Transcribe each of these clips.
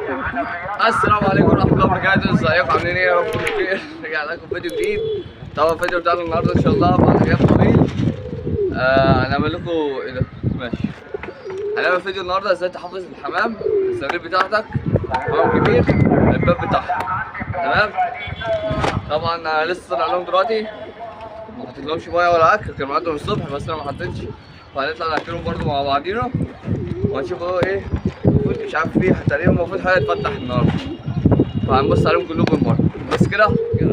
السلام عليكم ورحمة الله وبركاته، ازيكم عاملين ايه؟ يا رب تكونوا بخير. رجع لكم فيديو جديد. طبعا الفيديو بتاعنا النهارده ان شاء الله بعد غياب طويل. هنعمل لكم ايه ده؟ ماشي. هنعمل فيديو النهارده ازاي تحافظ الحمام، السرير بتاعتك، حمام كبير، الباب بتاعها. تمام؟ طبعا انا لسه طالع لهم دلوقتي، ما حطيتلهمش ميه ولا اكل، كانوا معدهم الصبح بس انا ما حطيتش، فهنطلع ناكلهم برضه مع بعضينا وهنشوف هو ايه. المفروض مش عارف فيه تقريبا المفروض حاجه تفتح النهارده، فهنبص عليهم كلهم بالمره. بس كده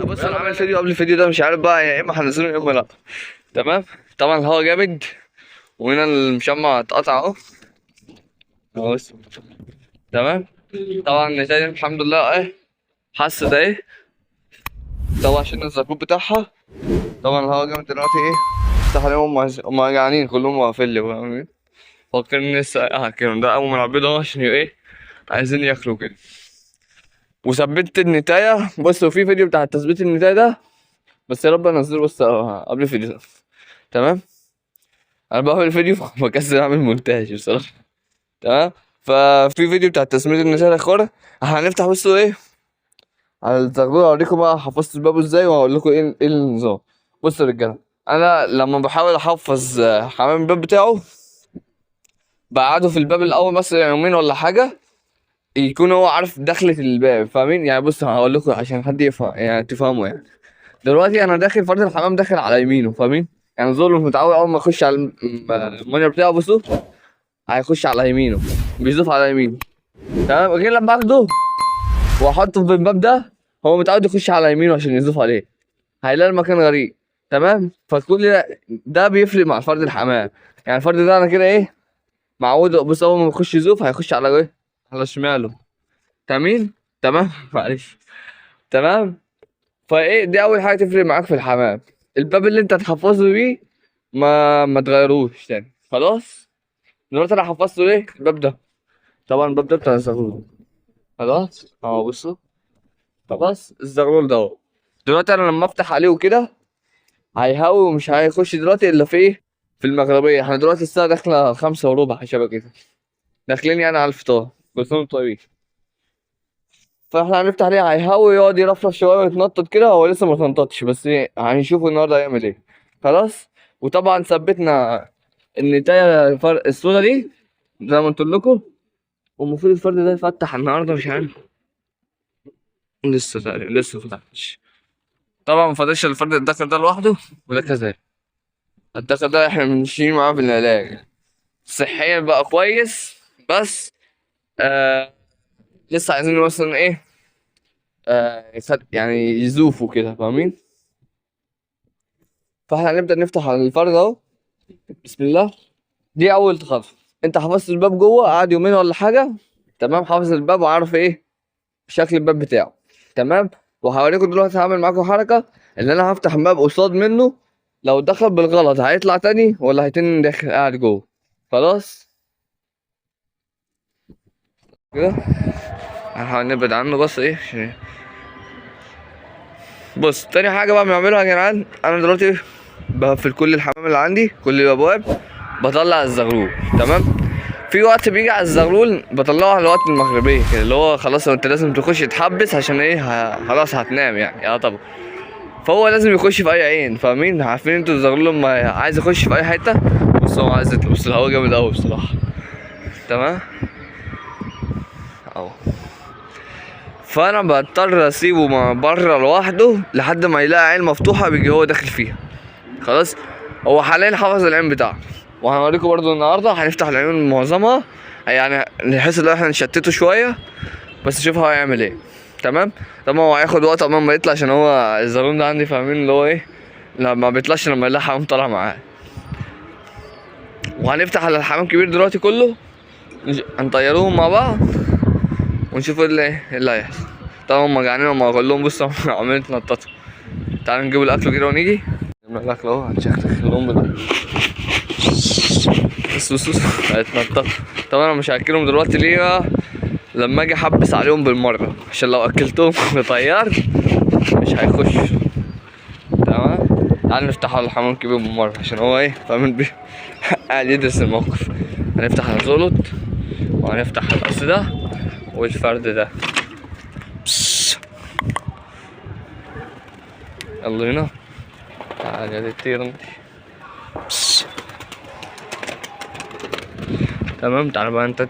بص انا عامل فيديو قبل الفيديو ده، مش عارف بقى يا اما هنزله يا اما لا. تمام. طبعا الهوا جامد وهنا المشمع اتقطع اهو بص. تمام. طبعا النتايج الحمد لله ايه حست ايه. طبعا عشان الزربوب بتاعها. طبعا الهوا جامد دلوقتي ايه افتح عليهم، هم جعانين كلهم واقفين لي فاهمين. فاكرين لسه هاكلهم ده اول ما العبيد عشان ايه عايزين ياكلوا كده. وثبت النتايه. بصوا في فيديو بتاع تثبيت النتايه ده، بس يا رب انزله بس قبل الفيديو ده. تمام. انا بعمل فيديو بكسل اعمل مونتاج بصراحه. تمام. ففي فيديو بتاع تثبيت النتايه الاخيره هنفتح بصوا ايه على الزغلول، اوريكم بقى حفظت الباب ازاي وهقول لكم ايه النظام. بصوا يا رجاله، انا لما بحاول احفظ حمام الباب بتاعه بقعده في الباب الاول مثلا يومين ولا حاجه، يكون هو عارف دخلة الباب فاهمين يعني. بص هقول لكم عشان حد يفهم يعني تفهموا يعني. دلوقتي انا داخل فرد الحمام داخل على يمينه فاهمين يعني. زول متعود اول ما يخش على المانير بتاعه بصوا هيخش على يمينه، بيزوف على يمينه. تمام. غير لما اخده واحطه في الباب ده، هو متعود يخش على يمينه عشان يزوف عليه، هيلاقي المكان غريب. تمام. فكل ده بيفرق مع فرد الحمام يعني. الفرد ده انا كده ايه معود، بص اول ما يخش يزوف هيخش على ايه على شماله. تمام. تمام. معلش. تمام. فايه دي اول حاجه تفرق معاك في الحمام. الباب اللي انت تحفظه بيه ما تغيروش تاني خلاص. دلوقتي انا حفظته ليه الباب ده. طبعا الباب ده بتاع الزغلول خلاص اهو بصوا. خلاص الزغلول ده اهو. دلوقتي انا لما افتح عليه وكده هيهوي ومش هيخش دلوقتي الا في ايه في المغربيه. احنا دلوقتي الساعه داخله 5:15 شبه كده، داخلين يعني على الفطار. كل سنه وانتم طيبين. فاحنا هنفتح عليه هيهوي يقعد يرفرف شويه ويتنطط كده. هو لسه ما اتنططش بس ايه هنشوفه النهارده هيعمل ايه. خلاص. وطبعا ثبتنا النتايه السودا دي زي ما قلت لكم. والمفروض الفرد ده يفتح النهارده مش عارف لسه تقريبا لسه مفتحش. طبعا ما فضلش الفرد الدكر ده لوحده وده كذلك. الدكر ده احنا ماشيين معاه بالعلاج صحيا بقى كويس، بس لسه عايزين مثلا ايه يعني يزوفوا كده فاهمين. فاحنا هنبدأ نفتح على الفرد اهو. بسم الله. دي اول خطوة. انت حفظت الباب جوه قعد يومين ولا حاجة. تمام. حافظ الباب وعارف ايه شكل الباب بتاعه. تمام. وهوريكم دلوقتي هعمل معاكم حركة ان انا هفتح الباب قصاد منه، لو دخل بالغلط هيطلع تاني ولا هيتن داخل قاعد جوه. خلاص كده هنحاول نبعد عنه بس ايه عشان بص. تاني حاجة بقى بنعملها يا جدعان، انا دلوقتي بقفل كل الحمام اللي عندي كل الابواب، بطلع الزغلول. تمام. في وقت بيجي على الزغلول بطلعه على الوقت المغربية كده، اللي هو خلاص انت لازم تخش تحبس عشان ايه خلاص هتنام يعني طبعا. فهو لازم يخش في اي عين فاهمين. عارفين انتوا الزغلول لما عايز يخش في اي حتة بس هو عايز يطلع. بس الهوا جامد اوي بصراحة. تمام اهو. فانا بضطر اسيبه بره لوحده لحد ما يلاقي عين مفتوحة بيجي هو داخل فيها. خلاص. هو حاليا حفظ العين بتاعته، وهنوريكم برضو النهارده هنفتح العيون معظمها يعني نحس ان احنا نشتته شويه بس نشوف هو هيعمل ايه. تمام. طبعا هو هياخد وقت قبل ما يطلع عشان هو الزغلول ده عندي فاهمين اللي هو ايه لما بيطلعش لما يلاقي حمام طالع معاه. وهنفتح على الحمام كبير دلوقتي كله هنطيروهم مع بعض ونشوف ايه اللي هيحصل. طبعا هما جعانين وما اقول لهم بصوا عمالين يتنططوا. تعالوا نجيب الاكل كده ونيجي نعمل الاكل اهو. هنشخلخ لهم بص هيتنططوا. طبعا انا مش هاكلهم دلوقتي ليه بقى؟ لما اجي احبس عليهم بالمره عشان لو اكلتهم طيار مش هيخش. تمام. تعال نفتح على الحمام الكبير بالمره عشان هو ايه فاهمين بيه قاعد يدرس الموقف. هنفتح على زولط وهنفتح على القص ده والفرد ده. يلا هنا تعال يا تطير انت. تمام تعال بقى انت.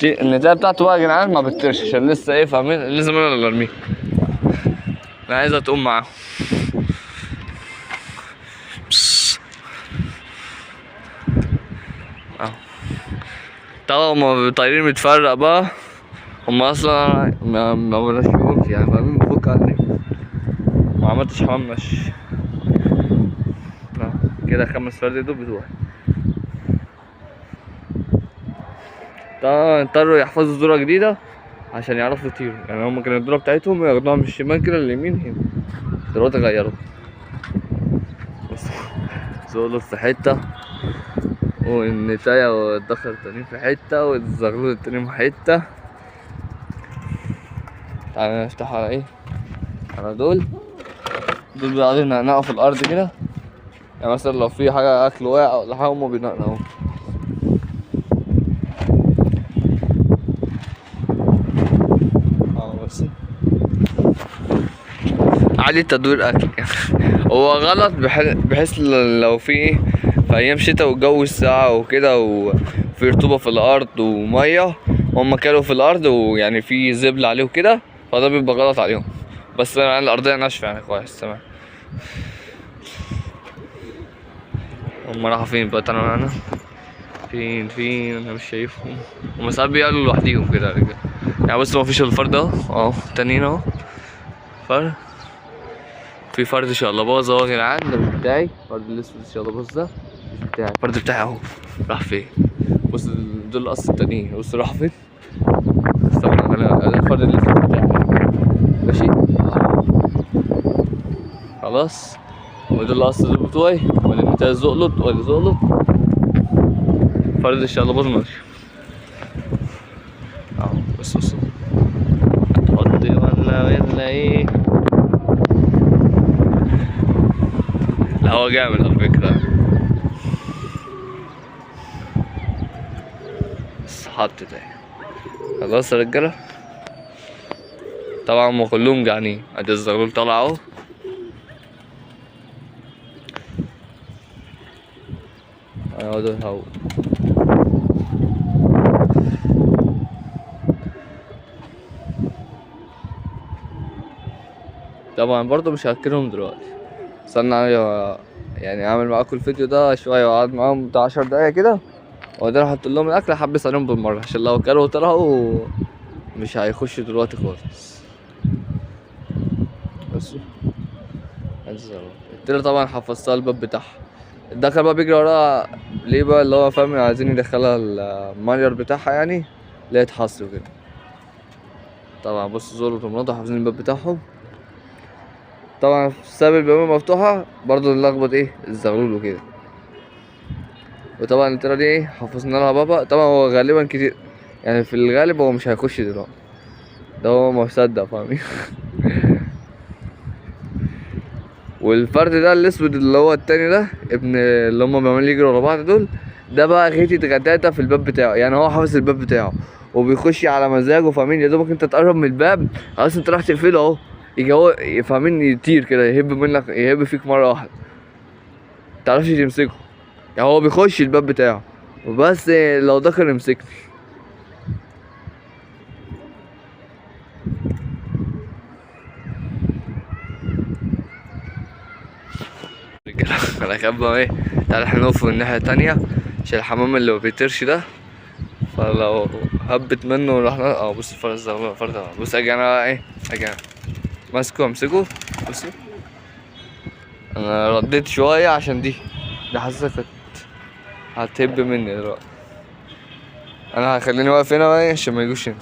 النتاية بتاعته بقى يا جدعان ما بتطيرش عشان لسه ايه فاهمين، لازم انا اللي ارميه. انا عايزها تقوم معاهم. اهو طبعا هما طايرين متفرق بقى، هما اصلا ما بنشفهمش يعني فاهمين، بفك عليهم. ما عملتش حمام مشي. كده 5 فرد دول بتوعي. طبعا اضطروا يحفظوا ذرة جديدة عشان يعرفوا يطيروا، يعني هما كانت الذرة بتاعتهم ياخدوها من الشمال كده لليمين هنا، دلوقتي غيروا. بص زولط في حتة، والنتاية والدخر التانيين في حتة، والزغلول التانيين في حتة. تعالى نفتح على ايه، على دول بيقعدوا ينقنقوا في الأرض كده، يعني مثلا لو في حاجة أكل واقع ولا حاجة هما بينقنقوا. بس عادي تدوير أكل هو غلط بحيث لو في أيام شتا والجو الساقع وكده وفي رطوبة في الأرض ومية، هما كانوا في الأرض ويعني في زبل عليه وكده، فده بيبقى غلط عليهم. بس يعني الأرضية ناشفة يعني كويس تمام. هما راحوا فين بقى؟ أنا معانا فين أنا مش شايفهم. هما ساعات بيقعدوا لوحديهم كده يعني. بص مفيش الفرد اهو التانيين اهو فرد. في فرد شقلباظ اهو يا جدعان، ده مش بتاعي. الفرد الاسود الشقلباظ ده مش بتاعي، الفرد بتاعي اهو راح فين. بص دول القص التانيين، بص راح فين. استنى انا الفرد الاسود بتاعي ماشي خلاص. ودول القص دول بتوعي، ولا بتاع الزقلط ولا زقلط. فرد الشقلباظ ماشي اهو. بص هتحط ولا ايه. لا هو جامد على فكرة. بس حط تاني خلاص يا رجالة. طبعا هما كلهم جعانين، ادي الزغلول طالع اهو. هيقعدوا يهووا. طبعا برضه مش هاكلهم دلوقتي، استنى يعني اعمل معاكم الفيديو ده شويه واقعد معاهم بتاع 10 دقايق كده، وبعدين احط لهم الاكل احبس عليهم بالمره، عشان لو كلوا طلعوا مش هيخشوا دلوقتي خالص. بس التيرا طبعا حفظتها الباب بتاعها. الدخل بقى بيجري وراها ليه بقى، اللي هو فاهم عايزين يدخلها المانيور بتاعها يعني، اللي هي تحصل وكده. طبعا بص زول ومراته حافظين الباب بتاعهم. طبعا ساب الباب مفتوحة برضه نلخبط ايه الزغلول وكده. وطبعا التيرا دي ايه حفظنا لها بابا. طبعا هو غالبا كتير يعني، في الغالب هو مش هيخش دلوقتي، ده هو مصدق فاهمين. والفرد ده الاسود اللي هو التاني ده ابن اللي هما بيعملوا يجروا ورا بعض دول، ده بقى غيتي غتاتة في الباب بتاعه، يعني هو حافظ الباب بتاعه وبيخش على مزاجه فاهمين. يا دوبك انت تقرب من الباب خلاص انت راح تقفله اهو، يجي هو فاهمين يطير كده، يهب منك، يهب فيك مرة واحدة متعرفش تمسكه. يعني هو بيخش الباب بتاعه وبس، لو دخل يمسكني. انا كان بقى ايه، تعالى احنا نقف من الناحية التانية عشان الحمام اللي ما بيطيرش ده، فلو هبت منه رحنا بص الفرد بص اجي انا ايه، اجي ماسكه امسكه. بصي انا رديت شوية عشان دي حاسسها كانت هتهب مني دلوقتي. انا هخليني واقف هنا بقى عشان ما يجوش هنا.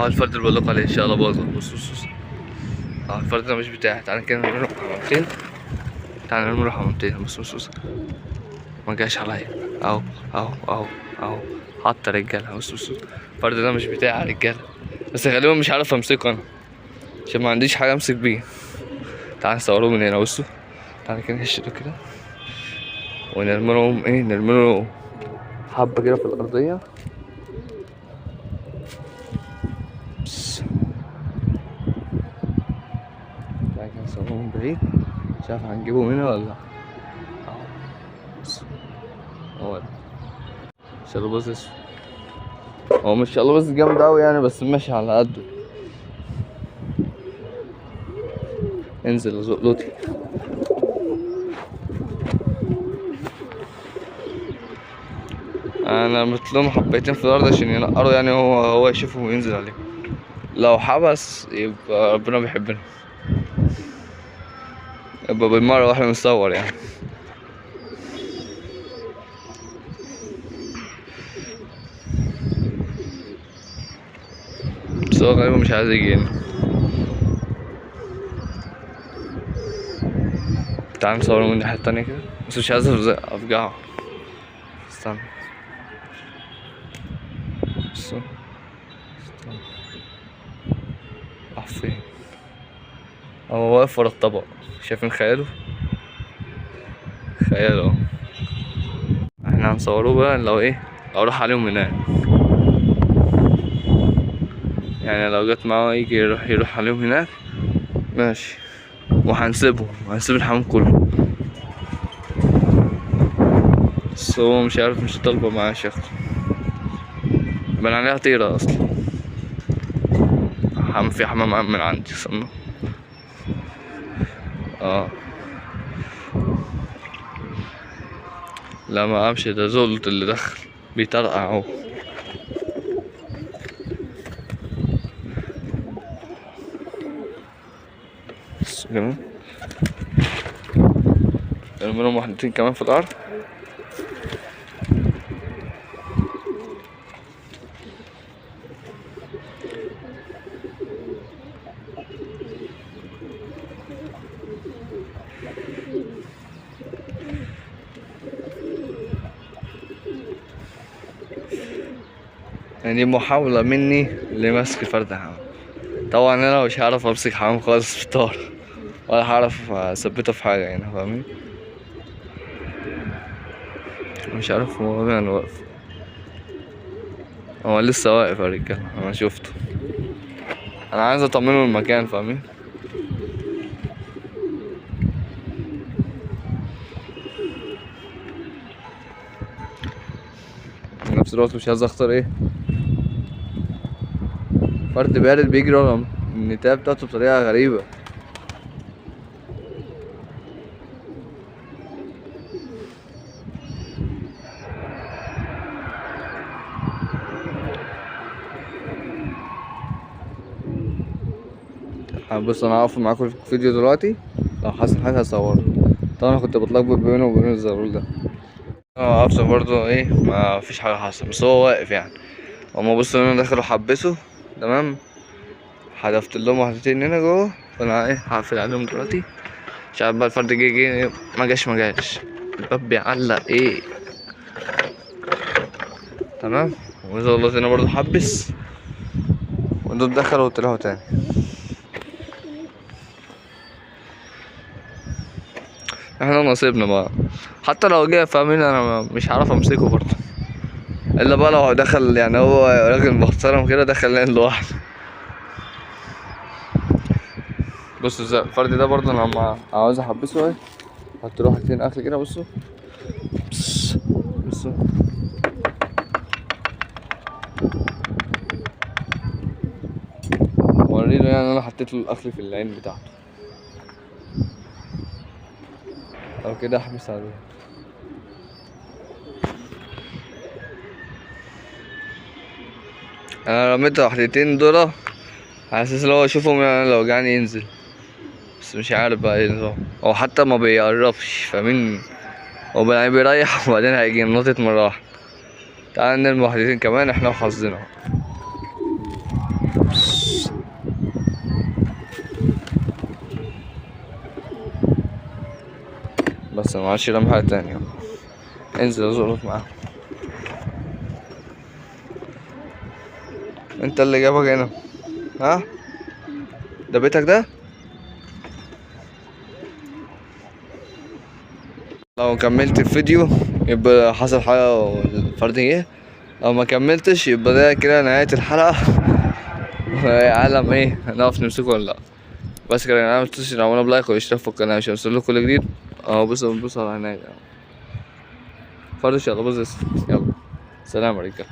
الفرد اللي بقولك عليه ان شاء الله باظ. بص الفرد ده مش بتاعي. تعالى كده نروح حمامتين، تعالى نروح حمامتين. بص ما جاش عليا. اهو اهو اهو اهو. حط رجاله. بص بص الفرد ده مش بتاعي يا رجاله، بس غالبا مش عارف امسكه انا عشان ما عنديش حاجه امسك بيها. تعال نصوره من هنا. بصوا تعال كده نهشله كده ونرملهم نرمله حبه كده في الارضيه. بس تعال كده نصورهم من بعيد. مش عارف هنجيبهم هنا ولا لا. اهو بص هو ده شلباز اسود. هو مش شلباز جامد اوي يعني، بس ماشي على قده. انزل يا زقلوطي. انا متلهم حبيتين في الارض عشان ينقروا يعني، هو يشوفهم وينزل عليهم. لو حبس يبقى ربنا بيحبنا، يبقى بالمرة واحنا بنصور يعني. بس هو غالبا مش عايز يجي هنا. تعال نصور من الناحية التانية كده، بس مش عايز افجعه. استنى بص راح فين. هو واقف ورا الطبق. شايفين خياله؟ خياله اهو. احنا هنصوروه بقى لو راح عليهم هناك يعني، لو جت معاه يجي يروح عليهم هناك ماشي، وهنسيب الحمام كله. بس هو مش عارف، مش طالبة معاه شكل، بان عليها طيرة اصلا. في حمام من عندي صنع. لا ما امشي، ده زولت اللي دخل بيطرقع اهو. بس كمان منهم واحدتين كمان في الارض. يعني محاولة مني لمسك فرد حمام. طبعا انا مش هعرف امسك حمام خالص في الطار، ولا هعرف اثبته في حاجة هنا، فاهمين؟ مش عارف هو فين واقف. هو لسه واقف يا رجالة، انا شفته. انا عايز اطمنه المكان، فاهمين؟ في نفس الوقت مش عايز اختار فرد بارد بيجري ورا النتاية بتاعته بطريقة غريبة. بص انا هقفل معاكم في الفيديو دلوقتي، لو حصل حاجة هصورها. طبعا انا كنت بتلخبط بينه وبين الزرول ده. افصل برضه ما فيش حاجة حصل، بس هو واقف يعني. هما بصوا انا داخل وحبسه تمام. حدفت لهم واحدتين هنا جوه، فانا هقفل عليهم دلوقتي. مش عارف بقى الفرد جه ما جاش الباب بيعلق تمام. والله هنا برضه حبس، ودول دخلوا وطلعوا تاني. احنا نصيبنا بقى، حتى لو جه فاهمين انا مش هعرف امسكه برضه، الا بقى لو دخل يعني. هو راجل محترم كده دخل لين لوحده. بصوا ازاي الفرد ده برضه انا لما عاوز احبسه حط له حاجتين اكل كده. بصوا بصوا وريله يعني انا حطيت له الاكل في العين بتاعته، او كده احبس عليه. انا رميت واحدتين دول على اساس لو اشوفهم يعني لو جاني ينزل، بس مش عارف بقى ايه النظام. هو حتى ما بيقربش، فاهمين؟ هو يعني بيريح وبعدين هيجي نطت مرة واحدة. تعال نرمي واحدتين كمان احنا وحظنا. بس ما عادش رمي حاجة تانية. انزل ازورك معاهم. انت اللي جابك هنا، ها؟ ده بيتك ده؟ لو كملت الفيديو يبقى حصل حاجة فردية، لو ما كملتش يبقى ده كده نهاية الحلقة. عالم ايه هنعرف نمسكه ولا لا. بس كده انا متنسوش تعملوا لايك واشتراك في القناة عشان يوصلكوا كل جديد. اهو بص على هناك فرش، يلا بص، يلا سلام عليكم.